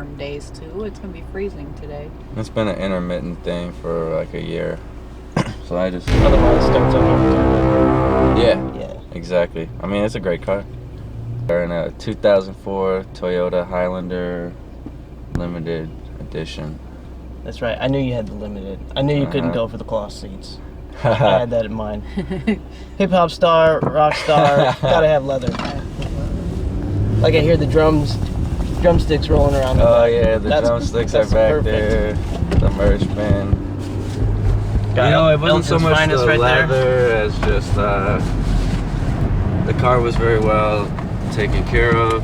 warm days too. It's gonna be freezing today. It's been an intermittent thing for like a year. So I just... Otherwise, starts on Yeah, exactly. I mean, it's a great car. They're in a 2004 Toyota Highlander limited edition. That's right. I knew you had the limited. I knew you couldn't go for the cloth seats. I had that in mind. Hip hop star, rock star, gotta have leather. Like I hear the drumsticks rolling around. Oh yeah, the drumsticks are back perfect. there. The merch bin. Got You know, it wasn't so much Elgin's the right leather as just the car was very well taken care of.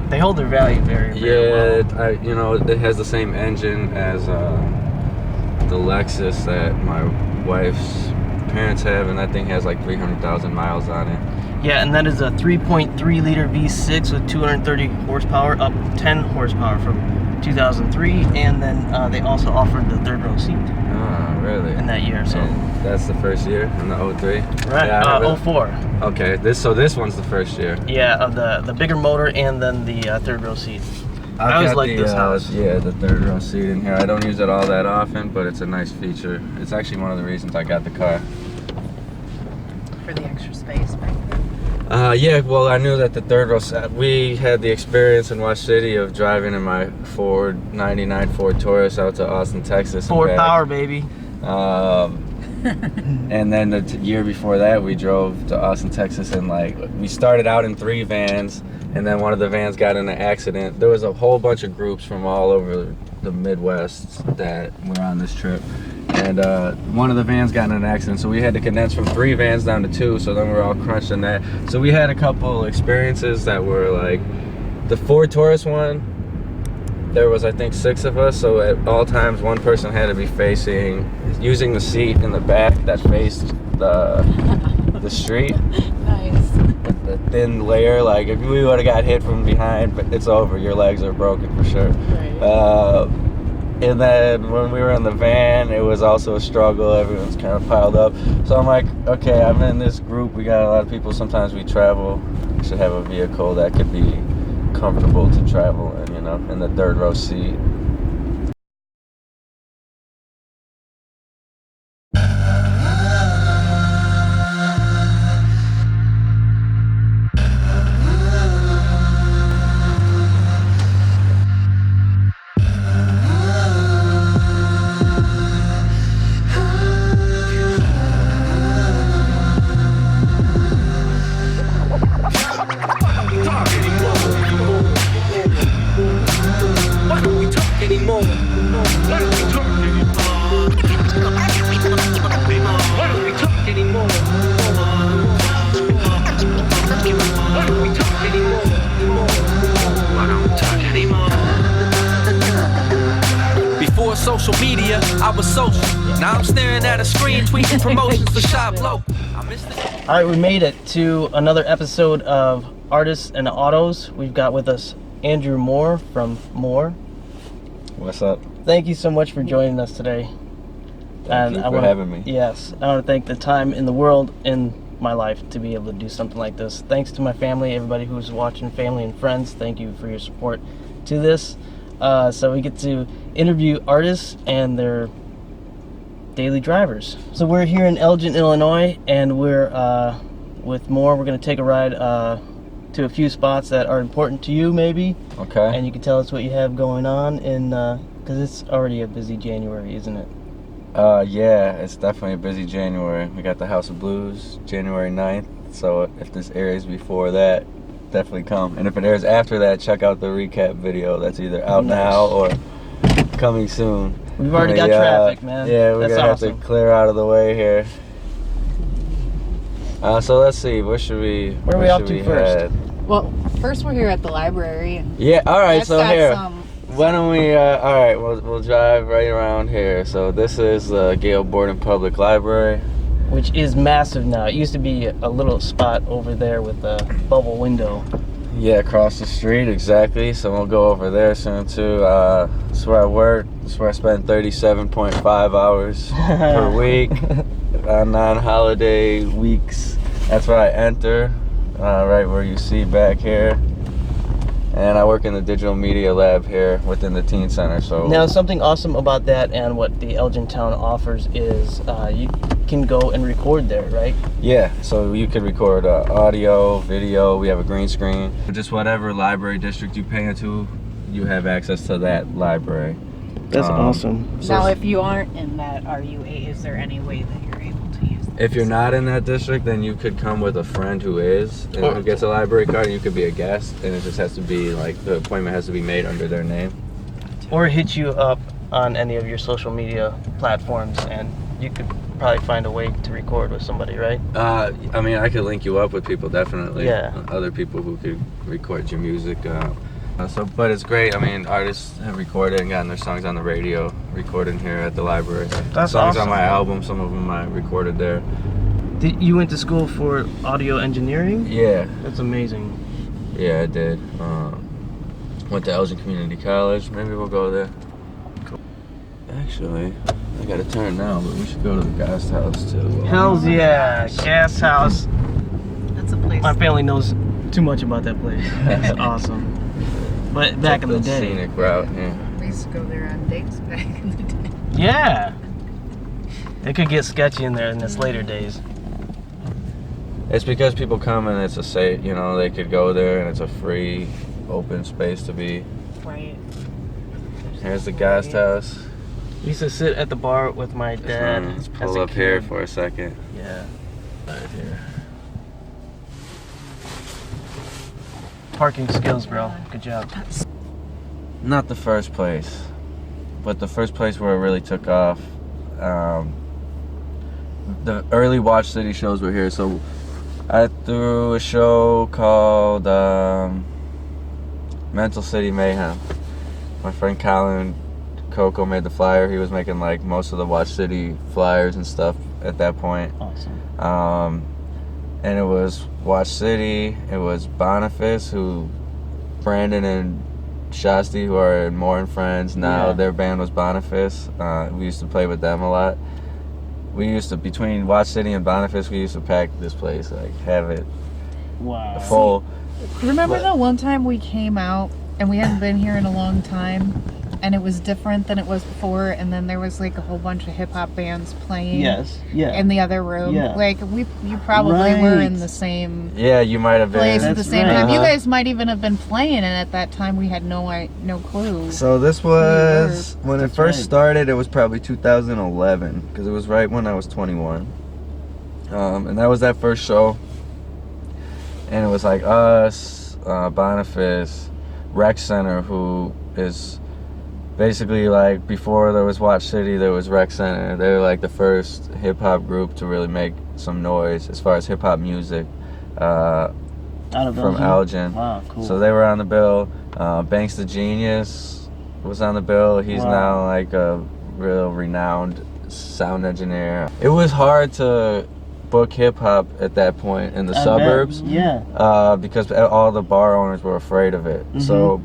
They hold their value very well. You know, it has the same engine as the Lexus that my wife's parents have, and that thing has like 300,000 miles on it. Yeah, and that is a 3.3 liter V6 with 230 horsepower, up 10 horsepower from 2003, and then they also offered the third row seat. Oh, really? In that year, so. And that's the first year in the 03? Right, Yeah, 04. Okay, this one's the first year. Yeah, of the bigger motor and then the third row seat. I always got like this house. Yeah, the third row seat in here. I don't use it all that often, but it's a nice feature. It's actually one of the reasons I got the car. For the extra space back there. Yeah, well, I knew that the third row, we had the experience in Watch City of driving in my 99 Ford Taurus out to Austin, Texas. Ford power, baby. And then the year before that, we drove to Austin, Texas, and like we started out in 3 vans, and then one of the vans got in an accident. There was a whole bunch of groups from all over the Midwest that were on this trip, and one of the vans got in an accident, so we had to condense from 3 vans down to 2. So then we're all crunched in that. So we had a couple experiences that were like the Ford Taurus one. There was, I think, 6 of us, so at all times one person had to be using the seat in the back that faced the street. Nice. With the thin layer, like if we would have got hit from behind, but it's over. Your legs are broken for sure. Right. And then when we were in the van, it was also a struggle. Everyone's kind of piled up. So I'm like, okay, I'm in this group. We got a lot of people. Sometimes we travel. We should have a vehicle that could be comfortable to travel in, you know, in the third row seat. Before social media, I was social. Now I'm staring at a screen, tweeting promotions for Shop Low. All right, we made it to another episode of Artists and Autos. We've got with us Andrew Moore from Moore. What's up? Thank you so much for joining us today. Thank you for having me. Yes, I want to thank the time in the world in my life to be able to do something like this. Thanks to my family, everybody who's watching, family and friends. Thank you for your support to this. So we get to interview artists and their daily drivers. So we're here in Elgin, Illinois, and we're with Moore. We're going to take a ride to a few spots that are important to you, maybe. Okay. And you can tell us what you have going on in, because it's already a busy January, isn't it? Yeah, it's definitely a busy January. We got the House of Blues, January 9th. So if this airs before that, definitely come. And if it airs after that, check out the recap video. That's either out now or coming soon. We've already got traffic, man. Yeah, we're gonna awesome. have to clear out of the way here. So let's see, where are we off to first? Well, first we're here at the library. And Yeah, all right. that's So got here, some- why don't we? All right, we'll drive right around here. So this is the Gale Borden Public Library, which is massive now. It used to be a little spot over there with a bubble window. Yeah, across the street, exactly. So we'll go over there soon too. That's where I work. That's where I spend 37.5 hours per week on non-holiday weeks. That's where I enter. right where you see back here. And I work in the digital media lab here within the teen center. So Now, something awesome about that and what the Elgin town offers is you can go and record there, right? yeah, so you could record audio, video. We have a green screen. Just whatever library district you pay into, you have access to that library. That's awesome. Now, if you aren't in that RU8, is there any way that you're able to use this? If you're not in that district, then you could come with a friend who is, and who gets a library card, and you could be a guest, and it just has to be, like, the appointment has to be made under their name. Or hit you up on any of your social media platforms, and you could probably find a way to record with somebody, right? I mean, I could link you up with people, definitely. Yeah. Other people who could record your music. But it's great. I mean, artists have recorded and gotten their songs on the radio, recorded here at the library. That's songs awesome. on my album, some of them I recorded there. You went to school for audio engineering? Yeah, That's amazing. yeah, I did. Went to Elgin Community College. Maybe we'll go there. Cool. Actually, I gotta turn now, but we should go to the Gas House too. Hells yeah, Gas House. That's a place. My family knows too much about that place. That's awesome. But back in the day. Scenic route, yeah. We used to go there on dates back in the day. Yeah. It could get sketchy in there in its later days. It's because people come and it's a safe, you know, they could go there and it's a free, open space to be. Right. Here's the Gas House. We used to sit at the bar with my dad. Let's as pull a up here kid. for a second. Yeah. Right here. Parking skills, bro. Good job. Not the first place, but the first place where it really took off. The early Watch City shows were here, so I threw a show called Mental City Mayhem. My friend Colin Coco made the flyer. He was making like most of the Watch City flyers and stuff at that point. Awesome. And it was Watch City, it was Boniface, who Brandon and Shasti, who are in Moore and Friends now, Yeah. their band was Boniface. We used to play with them a lot. We used to, between Watch City and Boniface, we used to pack this place, like have it Wow. full. Remember But- the one time we came out and we hadn't been here in a long time and it was different than it was before, and then there was like a whole bunch of hip hop bands playing Yes. Yeah. in the other room. Yeah. Like you probably were Right. in the same Yeah, you might have been. place at the That's same right. time. You Uh-huh. guys might even have been playing, and at that time we had no clue. So this was, when it That's first right. started, it was probably 2011, because it was right when I was 21. And that was that first show. And it was like us, Boniface, Rec Center, who is basically like, before there was Watch City, there was Rec Center. They were like the first hip-hop group to really make some noise as far as hip-hop music. Out of From Elgin. Wow, cool. So they were on the bill. Banks the Genius was on the bill. He's Wow. now like a real renowned sound engineer. It was hard to book hip hop at that point in the I suburbs, bet. Yeah. because all the bar owners were afraid of it. So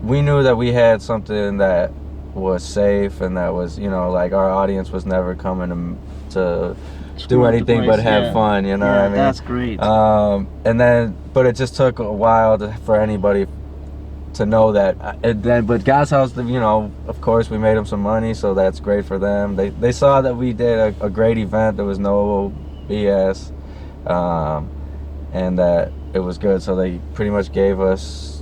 we knew that we had something that was safe and that was, you know, like our audience was never coming to Screw do up the anything place, but have yeah. fun, you know Yeah, what I mean? that's great. And then, but it just took a while for anybody to know that. But Gas House, you know, of course, we made them some money, so that's great for them. They saw that we did a great event. There was no BS, and that it was good. So they pretty much gave us.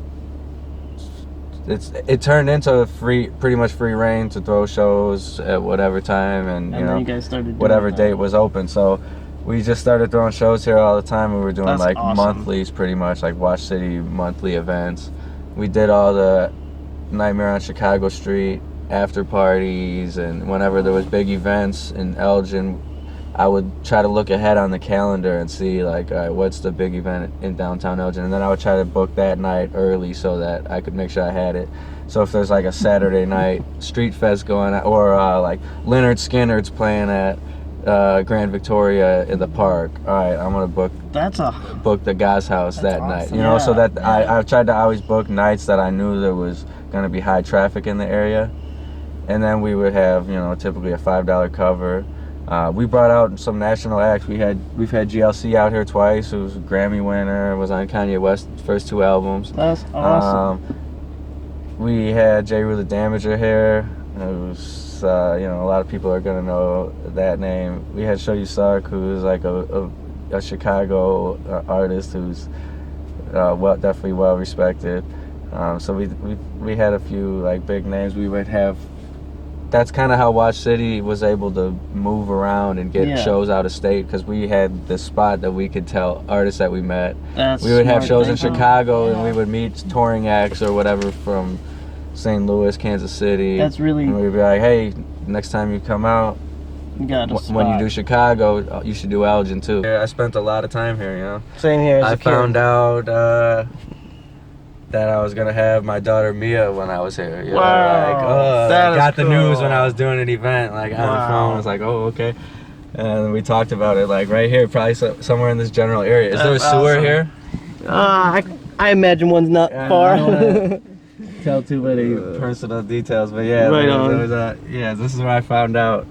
It turned into pretty much free reign to throw shows at whatever time, and you then know, you guys started doing whatever that. date was open. So we just started throwing shows here all the time. We were doing That's like awesome. monthlies, pretty much like Watch City monthly events. We did all the Nightmare on Chicago Street after parties, and whenever there was big events in Elgin, I would try to look ahead on the calendar and see like, all right, what's the big event in downtown Elgin, and then I would try to book that night early so that I could make sure I had it. So if there's like a Saturday night street fest going on, or like Leonard Skinner's playing at Grand Victoria in the park, all right, I'm gonna book the Gas House that night. You know, so Yeah, that I tried to always book nights that I knew there was gonna be high traffic in the area, and then we would have, you know, typically a $5 cover. We brought out some national acts. We've had GLC out here twice, who was a Grammy winner, was on Kanye West's first 2 albums. That's awesome. We had J. Rue the Damager here. It was, you know, a lot of people are gonna know that name. We had Show You Suck, who's like a Chicago artist who's definitely well respected. So we had a few like big names. We would have. That's kind of how Watch City was able to move around and get shows out of state, because we had this spot that we could tell artists that we met. We would have shows in Chicago, and we would meet touring acts or whatever from St. Louis, Kansas City. That's really. And we'd be like, hey, next time you come out, You got a spot. when you do Chicago, you should do Elgin too. Yeah, I spent a lot of time here, you know. Same here. As I a kid. found out that I was gonna have my daughter Mia when I was here. You know, like, that I got is the news cool. when I was doing an event, like on the phone. I was like, oh, okay. And we talked about it, like right here, probably somewhere in this general area. Is there a sewer here? I imagine one's not far. I don't wanna tell too many personal details, but yeah, Right this is where I found out.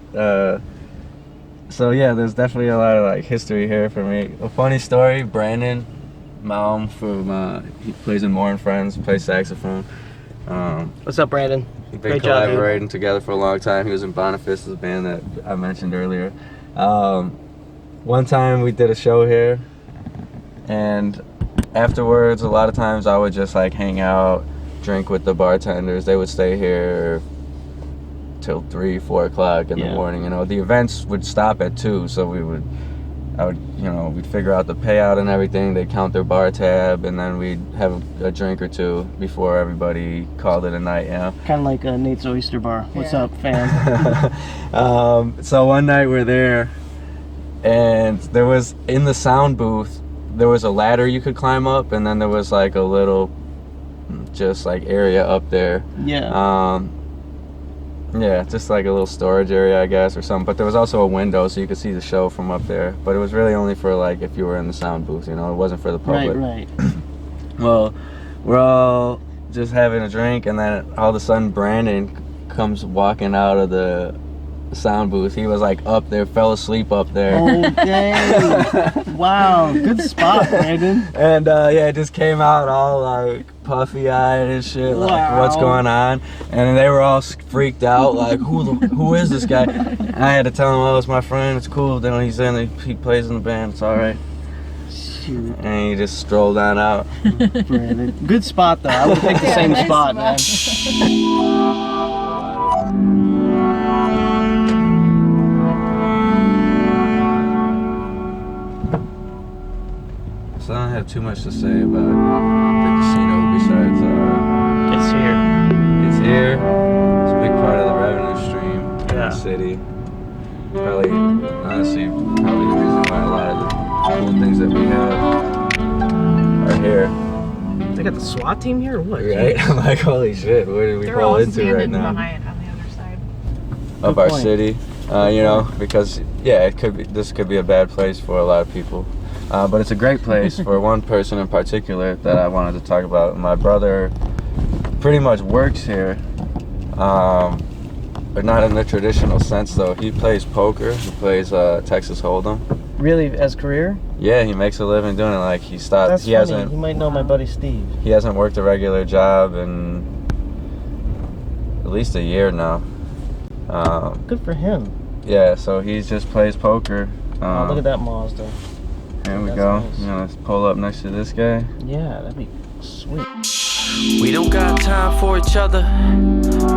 So yeah, there's definitely a lot of like history here for me. A funny story: Brandon Malm from he plays in Moore and Friends, plays saxophone. What's up, Brandon? We've Great been job, collaborating together for a long time. He was in Boniface, the band that I mentioned earlier. One time we did a show here, and afterwards, a lot of times I would just like hang out, drink with the bartenders. They would stay here till 3, 4 o'clock in the morning. You know, the events would stop at 2, so we'd figure out the payout and everything. They'd count their bar tab, and then we'd have a drink or two before everybody called it a night, you know? Kind of like Nate's Oyster Bar. What's up, fam? So one night we're there, and there was, in the sound booth, there was a ladder you could climb up, and then there was like a little, just like area up there. Yeah, just like a little storage area, I guess, or something. But there was also a window, so you could see the show from up there. But it was really only for like if you were in the sound booth, you know. It wasn't for the public. Right. Well, we're all just having a drink, and then all of a sudden Brandon comes walking out of the sound booth. He was like up there, fell asleep up there. Okay. Wow, good spot, Brandon. And it just came out all like puffy-eyed and shit, like what's going on? And they were all freaked out, like who is this guy? And I had to tell him, oh, it's my friend, it's cool. Then he's in, he plays in the band, it's all right. Shoot. And he just strolled on out. Brandon. Good spot though. I would pick the same spot, man. So I don't have too much to say about the casino besides It's here. it's here. It's a big part of the revenue stream in the city. Probably, honestly, probably the reason why a lot of the cool things that we have are here. They got the SWAT team here or what? Right? I'm like, holy shit, where did we They're roll all into right standing now? behind on the other side. Of our city, you know, because this could be a bad place for a lot of people. But it's a great place for one person in particular that I wanted to talk about. My brother pretty much works here, but not in the traditional sense though. He plays poker, he plays Texas Hold'em. Really, as career? Yeah, he makes a living doing it. Like he stopped, That's he funny. hasn't, You might know my buddy Steve. he hasn't worked a regular job in at least a year now. Good for him. Yeah, so he just plays poker. Oh, look at that Mazda. Here we That's go. nice. You know, let's pull up next to this guy. Yeah, that'd be sweet. We don't got time for each other.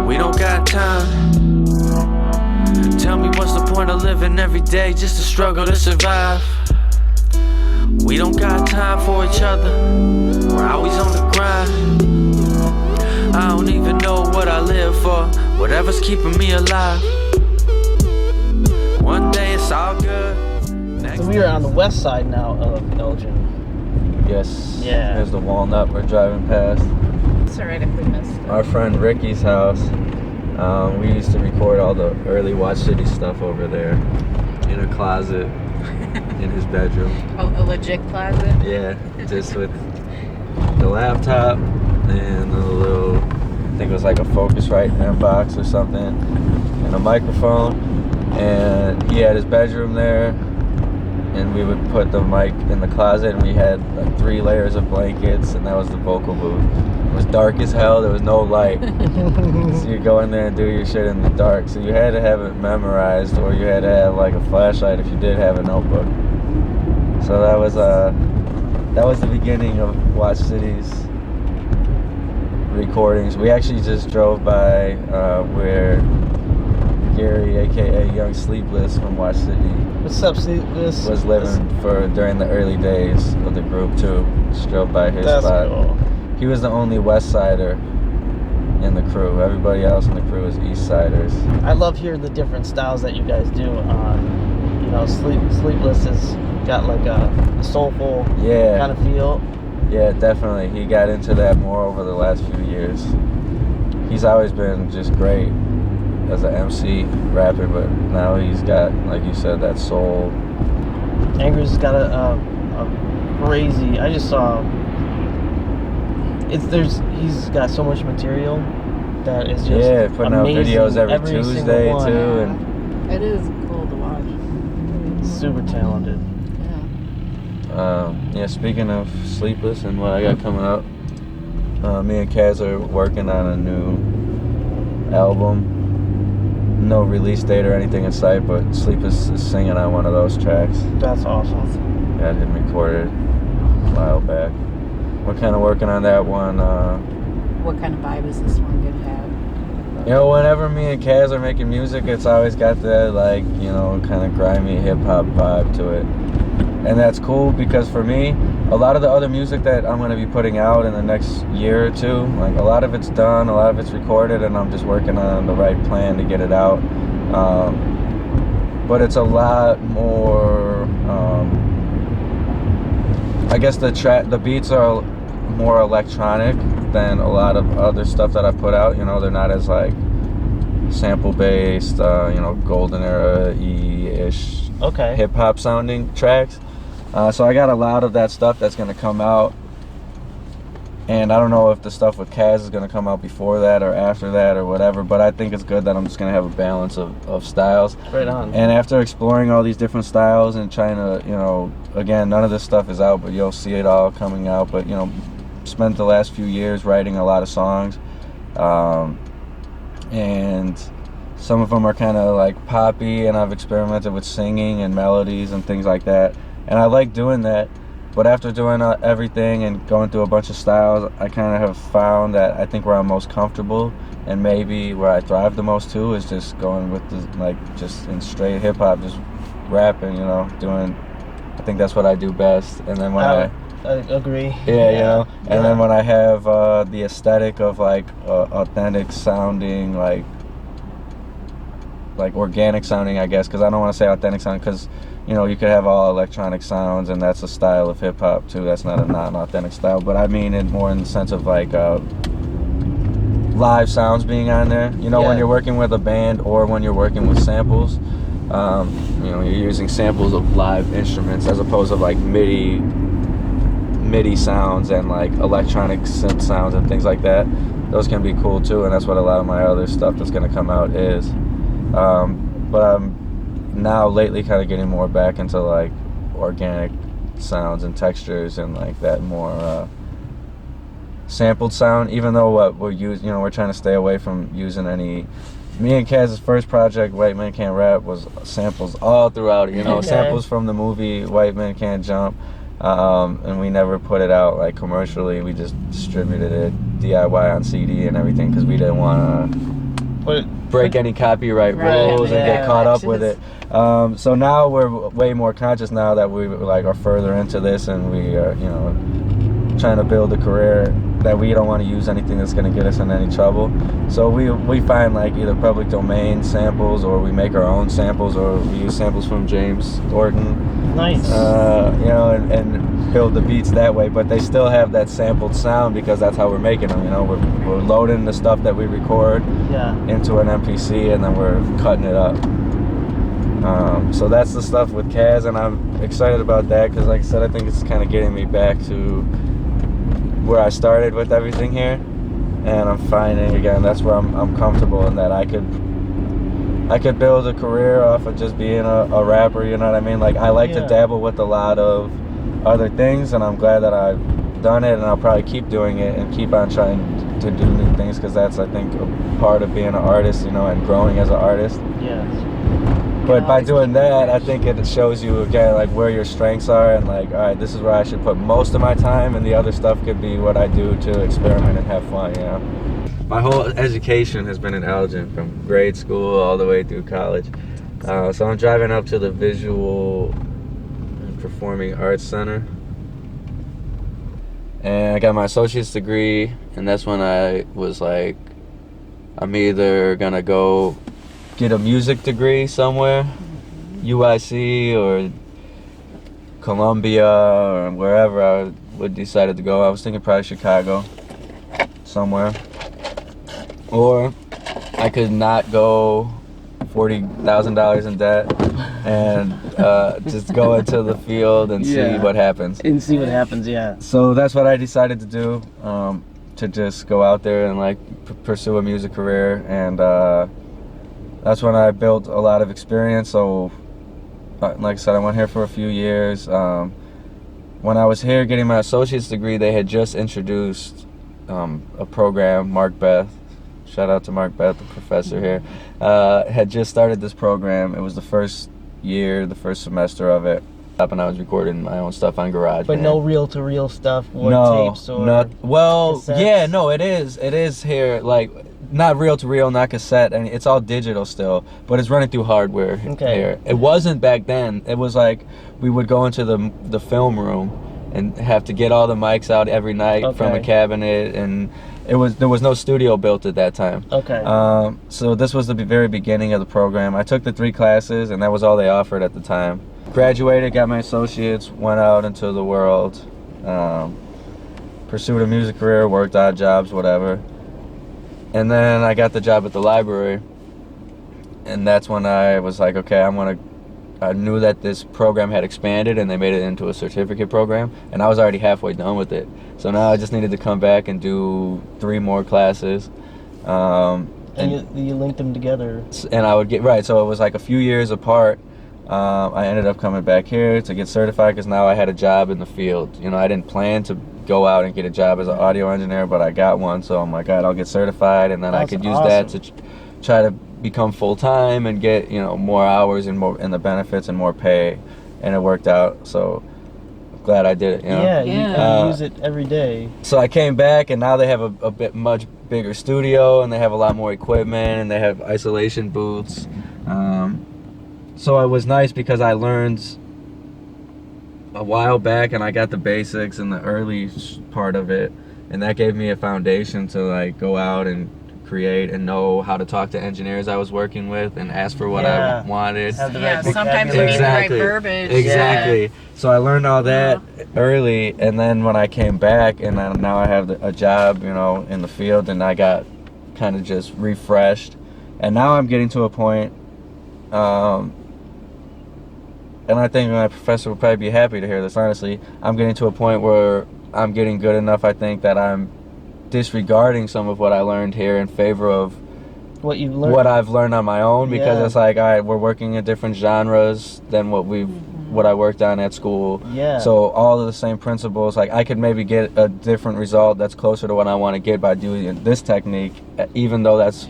We don't got time. Tell me what's the point of living every day just to struggle to survive? We don't got time for each other. We're always on the grind. I don't even know what I live for. Whatever's keeping me alive. One day it's all good. So we are on the west side now of Elgin. Yes. Yeah. There's the Walnut we're driving past. It's alright if we missed it. Our friend Ricky's house. We used to record all the early Watch City stuff over there in a closet in his bedroom. Oh, a legit closet? Yeah, just with the laptop and a little, I think it was like a Focusrite box or something, and a microphone. and he had his bedroom there, and we would put the mic in the closet, and we had like 3 layers of blankets, and that was the vocal booth. It was dark as hell. There was no light, so you go in there and do your shit in the dark. So you had to have it memorized, or you had to have like a flashlight if you did have a notebook. So that was the beginning of Watch City's recordings. We actually just drove by where Gary, aka Young Sleepless from Watch City, What's up, Sleepless? was living during the early days of the group too. Just drove by his That's spot. cool. He was the only West Sider in the crew. Everybody else in the crew is East Siders. I love hearing the different styles that you guys do. You know, Sleepless has got like a soulful Yeah. kind of feel. Yeah, definitely. He got into that more over the last few years. He's always been just great as an MC rapper, but now he's got, like you said, that soul. Anger's got a crazy. I just saw. He's got so much material that is just putting amazing. out videos every single Tuesday one. too, and It is cool to watch. Super talented. Yeah. speaking of Sleepless and what I got coming up, me and Kaz are working on a new album. No release date or anything in sight, but Sleepless is singing on one of those tracks. That's awesome. Got him recorded a while back. We're kind of working on that one. What kind of vibe is this one gonna have? You know, whenever me and Kaz are making music, it's always got that, like, you know, kind of grimy hip-hop vibe to it. And that's cool because for me, a lot of the other music that I'm going to be putting out in the next year or two, like a lot of it's done, a lot of it's recorded, and I'm just working on the right plan to get it out. But it's a lot more, I guess the beats are more electronic than a lot of other stuff that I put out. You know, they're not as like sample based, you know, golden era-ish Okay. hip hop sounding tracks. So I got a lot of that stuff that's gonna come out, and I don't know if the stuff with Kaz is gonna come out before that or after that or whatever. But I think it's good that I'm just gonna have a balance of styles. Right on. And after exploring all these different styles and trying to, you know, again, none of this stuff is out, but you'll see it all coming out. But, you know, spent the last few years writing a lot of songs. And some of them are kind of like poppy, and I've experimented with singing and melodies and things like that. And I like doing that. But after doing everything and going through a bunch of styles, I kind of have found that I think where I'm most comfortable and maybe where I thrive the most too is just going with the, like, just in straight hip hop, just rapping, you know, doing. I think that's what I do best. And then when I agree. yeah, you know, and then when I have the aesthetic of like authentic sounding, like organic sounding, I guess, because I don't want to say authentic sounding, because, you know, you could have all electronic sounds, and that's a style of hip hop too. That's not a non-authentic style, but I mean it more in the sense of like live sounds being on there. You know, when you're working with a band or when you're working with samples, you know, you're using samples of live instruments as opposed to like MIDI sounds and like electronic synth sounds and things like that. Those can be cool too, and that's what a lot of my other stuff that's going to come out is. But I'm now lately kind of getting more back into like organic sounds and textures and like that more sampled sound, even though what we're using, you know, we're trying to stay away from using any. Me and Kaz's first project, White Men Can't Rap, was samples all throughout, you know, samples from the movie White Men Can't Jump, and we never put it out like commercially. We just distributed it DIY on CD and everything because we didn't want to break any copyright rules and get caught up with it. So now we're way more conscious now that we like are further into this, and we are, you know, trying to build a career that we don't want to use anything that's going to get us in any trouble. So we find like either public domain samples, or we make our own samples, or we use samples from jamesorton. Nice. You know, and build the beats that way, but they still have that sampled sound because that's how we're making them. You know, we're loading the stuff that we record into an MPC, and then we're cutting it up. So that's the stuff with Kaz, and I'm excited about that because, like I said, I think it's kind of getting me back to where I started with everything here, and I'm finding again that's where I'm comfortable, and that I could I could build a career off of just being a rapper, you know what I mean? Like, I like to dabble with a lot of other things, and I'm glad that I've done it, and I'll probably keep doing it and keep on trying to do new things, because that's, I think, a part of being an artist, you know, and growing as an artist. Yes. But by doing that, I think it shows you, again, like, where your strengths are, and like, all right, this is where I should put most of my time, and the other stuff could be what I do to experiment and have fun, you know? My whole education has been in Elgin, from grade school all the way through college. So I'm driving up to the Visual and Performing Arts Center. And I got my associate's degree, and that's when I was like, I'm either gonna go get a music degree somewhere, UIC or Columbia or wherever I would decided to go. I was thinking probably Chicago, somewhere. Or I could not go $40,000 in debt and just go into the field and see what happens. And see what happens, yeah. So that's what I decided to do, to just go out there and like pursue a music career, and that's when I built a lot of experience. So like I said, I went here for a few years. When I was here getting my associate's degree, they had just introduced a program, Mark Beth. Shout out to Mark Beth, the professor here. Had just started this program. It was the first year, the first semester of it. And I was recording my own stuff on GarageBand. But no reel-to-reel stuff, or tapes, or cassettes? Yeah, no, it is here, like, not reel-to-reel, not cassette, and it's all digital still, but it's running through hardware here. It wasn't back then. It was like, we would go into the film room and have to get all the mics out every night from a cabinet, and there was no studio built at that time. So this was the very beginning of the program. I took the 3 classes, and that was all they offered at the time. Graduated, got my associates, went out into the world, pursued a music career, worked odd jobs, whatever. And then I got the job at the library, and that's when I was like, okay, I knew that this program had expanded and they made it into a certificate program, and I was already halfway done with it. So now I just needed to come back and do 3 more classes. And you linked them together. And I would get, so it was like a few years apart. I ended up coming back here to get certified, because now I had a job in the field. You know, I didn't plan to go out and get a job as an audio engineer, but I got one, so I'm like, all right, I'll get certified, and then I could use that to try to become full-time and get, you know, more hours and the benefits and more pay, and it worked out. So glad I did it, you know? Yeah, you can use it every day. So I came back, and now they have a bit much bigger studio, and they have a lot more equipment, and they have isolation booths. So it was nice because I learned a while back, and I got the basics and the early part of it, and that gave me a foundation to like go out and create and know how to talk to engineers I was working with and ask for what I wanted. Sometimes you need the right verbiage. Exactly. So I learned all that early, and then when I came back, and then now I have a job, you know, in the field, and I got kind of just refreshed, and now I'm getting to a point, and I think my professor will probably be happy to hear this, honestly. I'm getting to a point where I'm getting good enough, I think, that I'm disregarding some of what I learned here in favor of what you've learned, what I've learned on my own, because it's like, all right, we're working in different genres than what I worked on at school. So all of the same principles, like I could maybe get a different result that's closer to what I want to get by doing this technique, even though that's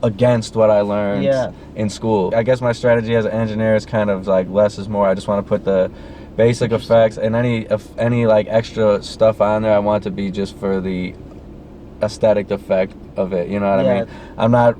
against what I learned in school. I guess my strategy as an engineer is kind of like less is more. I just want to put the basic effects and any like extra stuff on there. I want it to be just for the aesthetic effect of it, you know what I mean? I'm not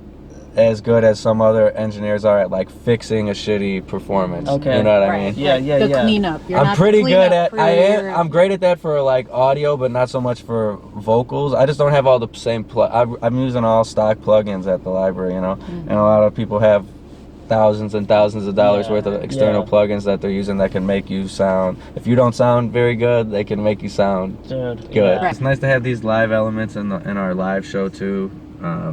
as good as some other engineers are at like fixing a shitty performance. You know what I mean? The cleanup. I'm pretty good at I'm great at that for like audio, but not so much for vocals. I just don't have all the same I'm using all stock plugins at the library, you know, and a lot of people have thousands and thousands of dollars worth of external plugins that they're using that can make you sound, if you don't sound very good, they can make you sound good. It's nice to have these live elements in our live show too,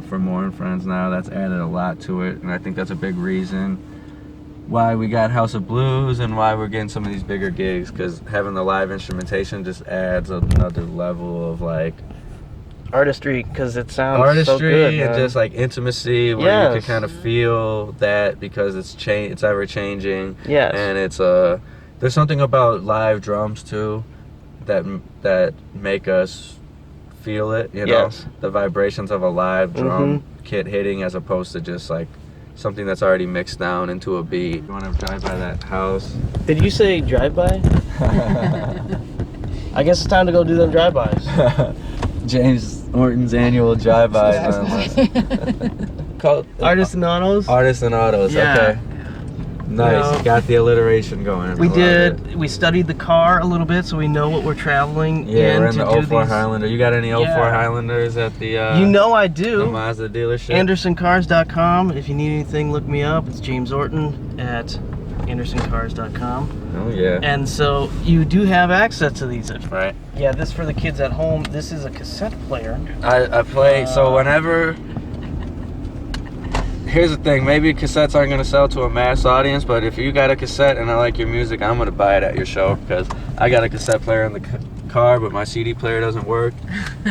for Moore and Friends now. That's added a lot to it, and I think that's a big reason why we got House of Blues and why we're getting some of these bigger gigs, because having the live instrumentation just adds another level of like artistry, because it sounds artistry so good, and man. just like intimacy, where you Yes. can kind of feel that because it's ever changing. Yes. And it's there's something about live drums too that make us feel it, you know, Yes. the vibrations of a live drum kit hitting as opposed to just like something that's already mixed down into a beat. You want to drive by that house? Did you say drive-by? I guess it's time to go do them drive-bys. Jamesorton's annual drive-by. Called Artisandautos? Artisandautos. Yeah. Okay. Nice. No. Got the alliteration going. We I love did. it. We studied the car a little bit, so we know what we're traveling Yeah, in we're in to the do 04 these. Highlander. You got any 04 Yeah. Highlanders at the You know I the do. Mazda dealership? AndersonCars.com. If you need anything, look me up. It's James Orton at AndersonCars.com. Oh yeah. And so you do have access to these. Right. Yeah, this for the kids at home. This is a cassette player. I play so whenever. Here's the thing, maybe cassettes aren't gonna sell to a mass audience, but if you got a cassette and I like your music, I'm gonna buy it at your show because I got a cassette player in the car, but my CD player doesn't work.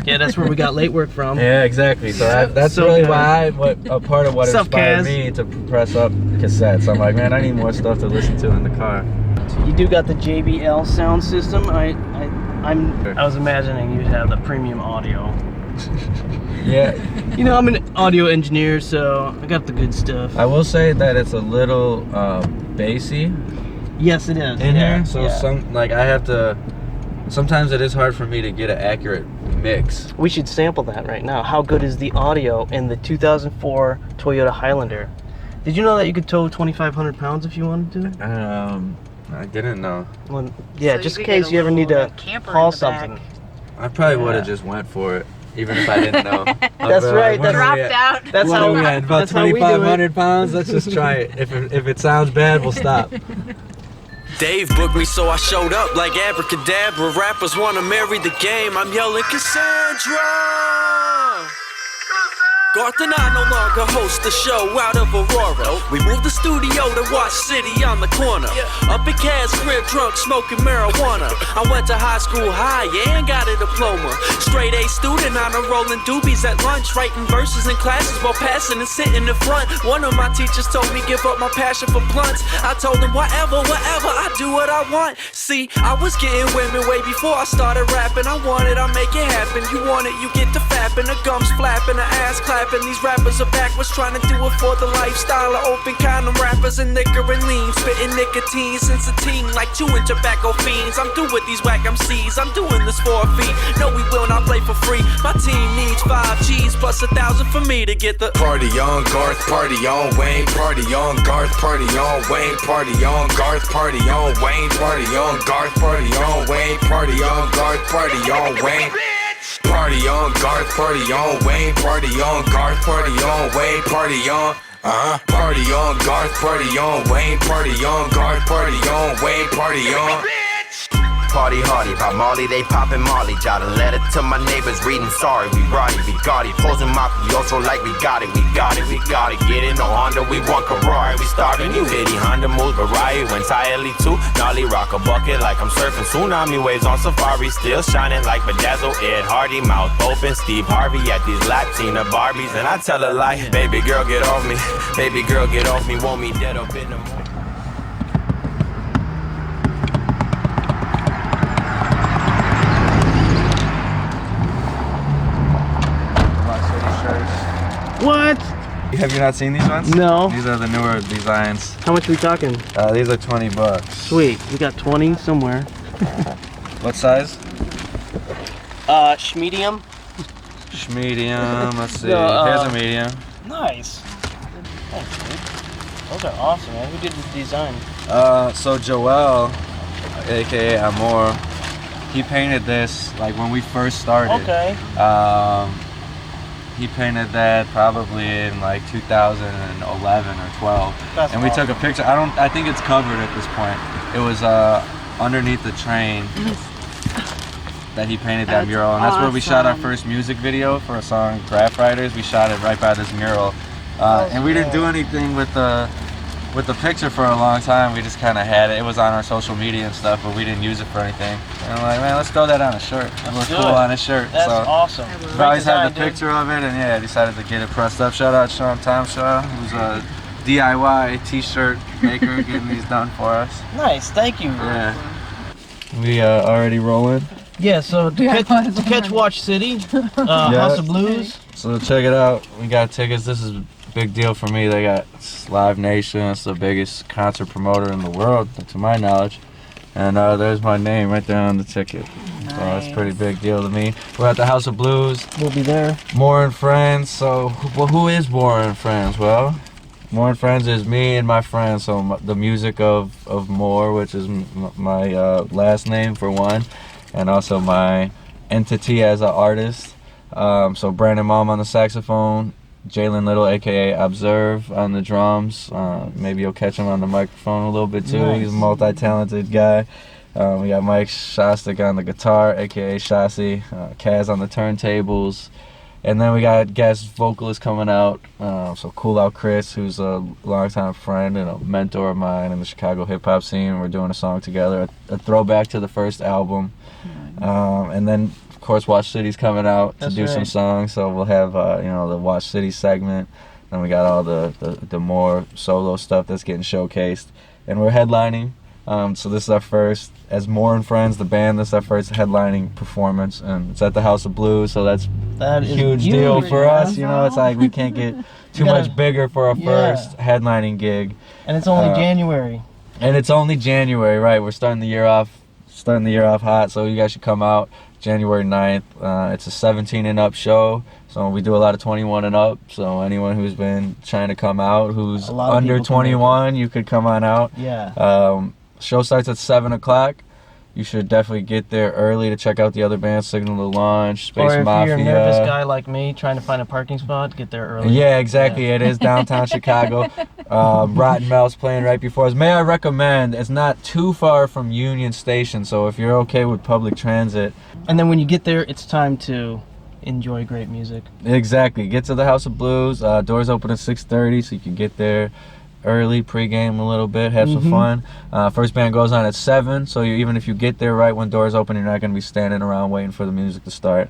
Yeah, that's where we got late work from. Yeah, exactly. So that's So really good. why a part of what Sup, inspired Kaz? me to press up cassettes. I'm like, man, I need more stuff to listen to in the car. You do got the JBL sound system. I was imagining you'd have the premium audio. Yeah, You know, I'm an audio engineer, so I got the good stuff. I will say that it's a little bassy Yes, it is. in Yeah, here. So yeah. I have to. Sometimes it is hard for me to get an accurate mix. We should sample that right now. How good is the audio in the 2004 Toyota Highlander? Did you know that you could tow 2,500 pounds if you wanted to? I didn't know. Well, yeah, So just you in could get case a you ever need little, to camper haul in the back. something. I probably would Yeah. have just went for it, even if I didn't know. That's right, that's- Dropped out. That's how we About that's how we do it. 2,500 pounds. Let's just try it. If it sounds bad, we'll stop. Dave booked me, so I showed up like abracadabra. Rappers wanna marry the game. I'm yelling Cassandra. Garth and I no longer host the show out of Aurora. We moved the studio to Watch City on the corner. Up at Kaz's crib, drunk, smoking marijuana. I went to high school high, yeah, and got a diploma. Straight A student on a rolling doobies at lunch, writing verses in classes while passing and sitting in front. One of my teachers told me give up my passion for blunts. I told him whatever, I do what I want. See, I was getting women way before I started rapping. I want it, I make it happen. You want it, you get the fapping, the gums flapping, the ass clapping. These rappers are backwards trying to do it for the lifestyle of open condom rappers and liquor and lean. Spitting nicotine since a teen, like chewing tobacco fiends. I'm through with these whack MCs, I'm doing this for a fee. No, we will not play for free. My team needs 5 G's plus 1,000 for me to get the Party on Garth, party on Wayne, party on Garth, party on Wayne, party on Garth, party on Wayne, party on Garth, party on Wayne, party on Garth, party on Wayne. Party on Garth, party on Wayne, party on Garth, party on Wayne, party on party on Garth, party on Wayne, party on Garth, party on Wayne, party on. Party hardy, pop Molly, they poppin' Molly. Jot a letter to my neighbors, reading sorry. We Roddy, we got it. Posing mafioso like we got it, we got it, we got it. Get it, no Honda, we want Ferrari. We starving, you hitty Honda moves, Variety went entirely too. Nolly rock a bucket like I'm surfing. Tsunami waves on safari, still shining like Bedazzle. Ed Hardy, mouth open. Steve Harvey at these Latina Barbies. And I tell her like, baby girl, get off me. Baby girl, get off me. Want me dead up in the morning. What? Have you not seen these ones? No. These are the newer designs. How much are we talking? These are $20. Sweet. We got 20 somewhere. What size? Medium. Medium. Let's see. No, Here's a medium. Nice. Thanks, dude. Those are awesome, man. Who did the design? So Joel, aka Amor, he painted this like when we first started. Okay. He painted that probably in like 2011 or 12. That's and we awesome. took a picture. I think it's covered at this point. It was underneath the train that he painted that mural, and that's where we shot our first music video for a song, Graph Riders. We shot it right by this mural, and we didn't do anything with the with the picture for a long time. We just kind of had it. It was on our social media and stuff, but we didn't use it for anything. And I'm like, man, let's throw that on a shirt. It looks cool on a shirt. That's so awesome. we always had the picture of it, and yeah, I decided to get it pressed up. Shout out Sean Tomshaw, who's a DIY t-shirt maker, getting these done for us. Nice, thank you. Yeah. We already rolling. Yeah, so to catch Watch City, House of Blues. So check it out. We got tickets. This is a big deal for me. They got Live Nation. It's the biggest concert promoter in the world, to my knowledge. And there's my name right there on the ticket. Nice. So that's a pretty big deal to me. We're at the House of Blues. We'll be there. Moore and Friends. So, well, who is Moore and Friends? Well, Moore and Friends is me and my friends. So the music of Moore, which is my last name for one, and also my entity as an artist. So Brandon Malm on the saxophone, Jalen Little, aka Observe, on the drums. Maybe you'll catch him on the microphone a little bit too. Nice. He's a multi-talented guy. We got Mike Shostak on the guitar, aka Shasi. Kaz on the turntables. And then we got guest vocalists coming out. So Cool Out Chris, who's a longtime friend and a mentor of mine in the Chicago hip-hop scene. We're doing a song together, a throwback to the first album. And then, of course, Watch City's coming out to do some songs. So we'll have, the Watch City segment. Then we got all the more solo stuff that's getting showcased. And we're headlining. So this is our first, as Moore and Friends, the band, this is our first headlining performance, and it's at the House of Blues, so that's a huge deal for us. You know, it's like we can't get too much bigger for our first headlining gig. And it's only January. And it's only January, right? We're starting the year off hot, so you guys should come out January 9th. It's a 17 and up show, so we do a lot of 21 and up. So anyone who's been trying to come out, who's under 21, you could come on out. Yeah. Show starts at 7 o'clock. You should definitely get there early to check out the other bands, Signal to Launch, Space Mafia. Or if you're a nervous guy like me trying to find a parking spot, get there early. Yeah, exactly. Yeah. It is downtown Chicago. Rotten Mel's playing right before us. May I recommend, it's not too far from Union Station, so if you're okay with public transit. And then when you get there, it's time to enjoy great music. Exactly. Get to the House of Blues. Doors open at 6:30, so you can get there early, pregame a little bit, have some fun. First band goes on at 7, so even if you get there right when doors open, you're not going to be standing around waiting for the music to start.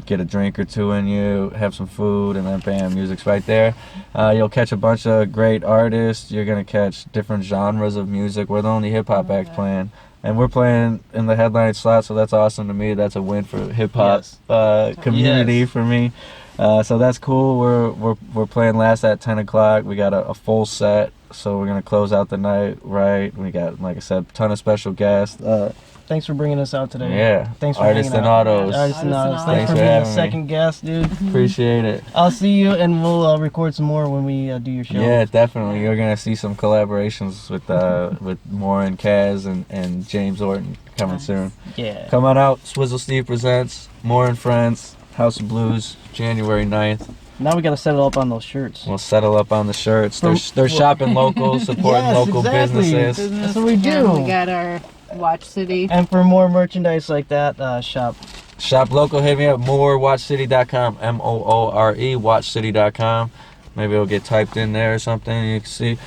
Get a drink or two in you, have some food, and then bam, music's right there. You'll catch a bunch of great artists. You're going to catch different genres of music. We're the only hip-hop act playing. And we're playing in the headline slot, so that's awesome to me. That's a win for hip-hop community for me. So that's cool. We're playing last at 10 o'clock. We got a full set, so we're gonna close out the night right. We got, like I said, a ton of special guests. Thanks for bringing us out today. Yeah. Thanks for Artists and Autos. Artists and Autos. Thanks for being a second guest, dude. Appreciate it. I'll see you, and we'll record some more when we do your show. Yeah, definitely. You're gonna see some collaborations with Moore and Kaz and jamesorton coming soon. Yeah. Come on out. Swizzle Steve presents Moore and Friends, House of Blues, January 9th. Now we got to settle up on those shirts. We'll settle up on the shirts. They're shopping local, supporting local businesses. That's what we do. And we got our Watch City. And for more merchandise like that, shop local. Hit me up, watchcity.com, Moore, watchcity.com. Maybe it'll get typed in there or something. You can see.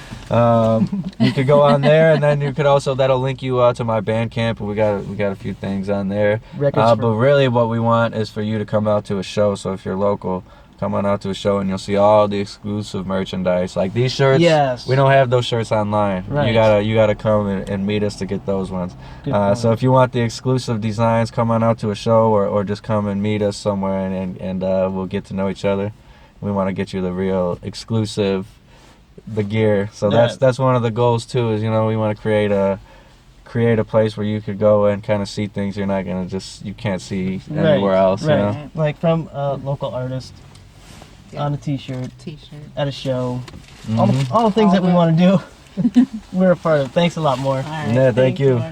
You could go on there, and then you could also, that'll link you to my Bandcamp. We got a few things on there. But really, what we want is for you to come out to a show. So if you're local, come on out to a show, and you'll see all the exclusive merchandise. Like these shirts, we don't have those shirts online. Right. You gotta come and meet us to get those ones. So if you want the exclusive designs, come on out to a show, or just come and meet us somewhere, and we'll get to know each other. We want to get you the real exclusive, the gear. So that's one of the goals too. Is we want to create a place where you could go and kind of see things you're not gonna you can't see anywhere else. Right. Like from a local artist. On a t-shirt, at a show, all the things that we want to do, we're a part of. Thanks a lot more. Right, yeah, thank you.